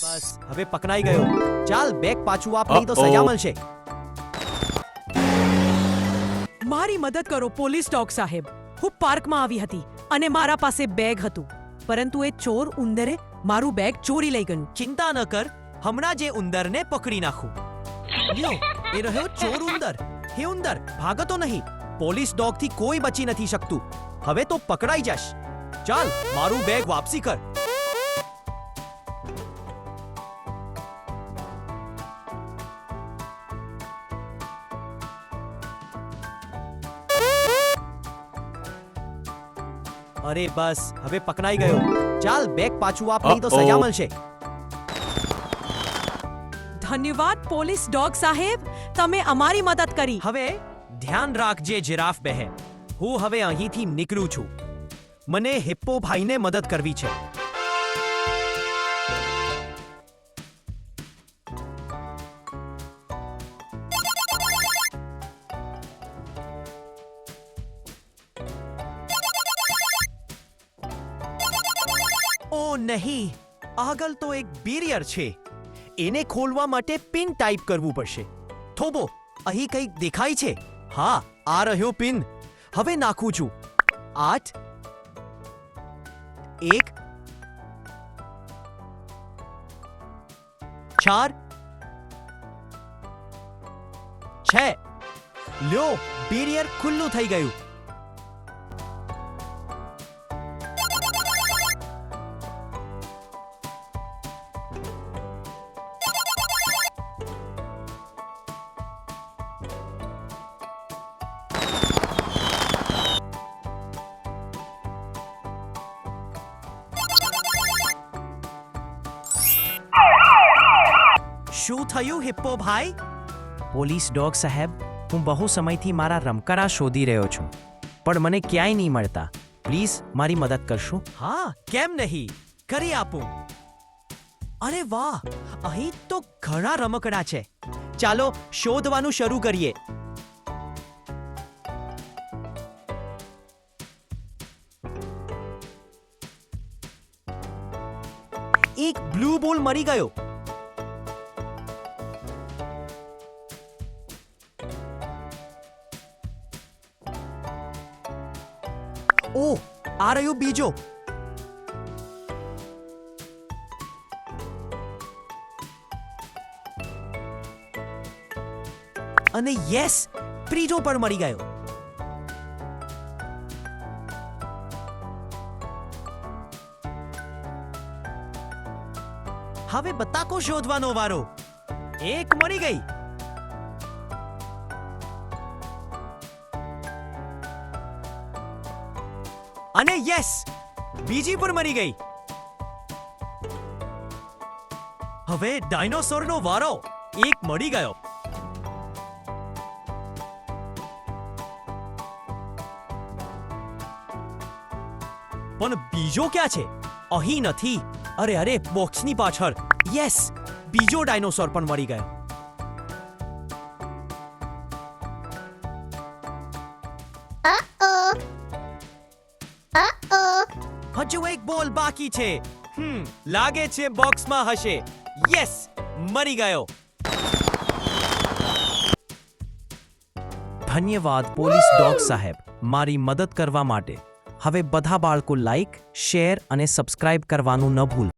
બસ હવે પકડાઈ ગયો. ચાલ બેગ પાછું આપ, નહીં તો સજા મળશે. મારી મદદ કરો પોલીસ ડોગ સાહેબ. હું પાર્કમાં આવી હતી અને મારા પાસે બેગ હતું, પરંતુ એ ચોર ઉંદરે મારું બેગ ચોરી લઈ ગયું. ચિંતા ન કર, હમણાં જે ઉંદરને પકડી નાખું. લ્યો, એ રહ્યો ચોર ઉંદર. હે ઉંદર, ભાગતો નહીં. પોલીસ ડોગથી કોઈ બચી નથી શકતું. હવે તો પકડાઈ જશ. ચાલ મારું બેગ વાપસી કર. અરે બસ હવે પકડાઈ ગયો. ચાલ બેગ પાછું આપ, નહીં તો સજા મળશે. ધન્યવાદ પોલીસ ડોગ સાહેબ, તમે અમારી મદદ કરી. હવે ધ્યાન રાખજે જિરાફ બહેન. હું હવે અહીંથી નીકળું છું. મને હિપ્પો ભાઈને મદદ કરવી છે. ઓ નહીં, આગળ તો એક બેરિયર છે. એને ખોલવા માટે પિન ટાઈપ કરવું પડશે. થોભો, અહીં કંઈક દેખાય છે. હા, આ રહ્યો પિન. હવે નાખું છું. 8 1 4 6. લ્યો, બેરિયર ખુલ્લું થઈ ગયું. શું થયું હિપ્પો ભાઈ? પોલીસ ડોગ સાહેબ, હું બહુ સમયથી મારા રમકડા શોધી રહ્યો છું, પણ મને ક્યાંય નહીં મળતા. પ્લીઝ મારી મદદ કરશો? હા, કેમ નહીં, કરી આપું. અરે વાહ, અહીં તો ઘણા રમકડા છે. ચાલો શોધવાનું શરૂ કરીએ. એક બ્લુ બોલ મળી ગયો. ઓ, આ રહ્યો બીજો. અને યસ, ત્રીજો પણ મળી ગયો. હવે બતાકો શોધવાનો વારો. એક મળી ગઈ. અને યસ, બીજી પણ મળી ગઈ. હવે ડાયનોસોરનો વારો. એક મળી ગયો. પણ બીજો ક્યાં છે? અહીં નથી. અરે અરે, બોક્સની પાછળ. યસ, બીજો ડાયનોસોર પણ મળી ગયો. હજુ એક બોલ બાકી છે. લાગે છે બોક્સમાં હશે. યસ, મરી ગયો. ધન્યવાદ પોલીસ ડોગ સાહેબ, મારી મદદ કરવા માટે. હવે બધા બાળકો લાઈક, શેર અને સબસ્ક્રાઇબ કરવાનું ન ભૂલ.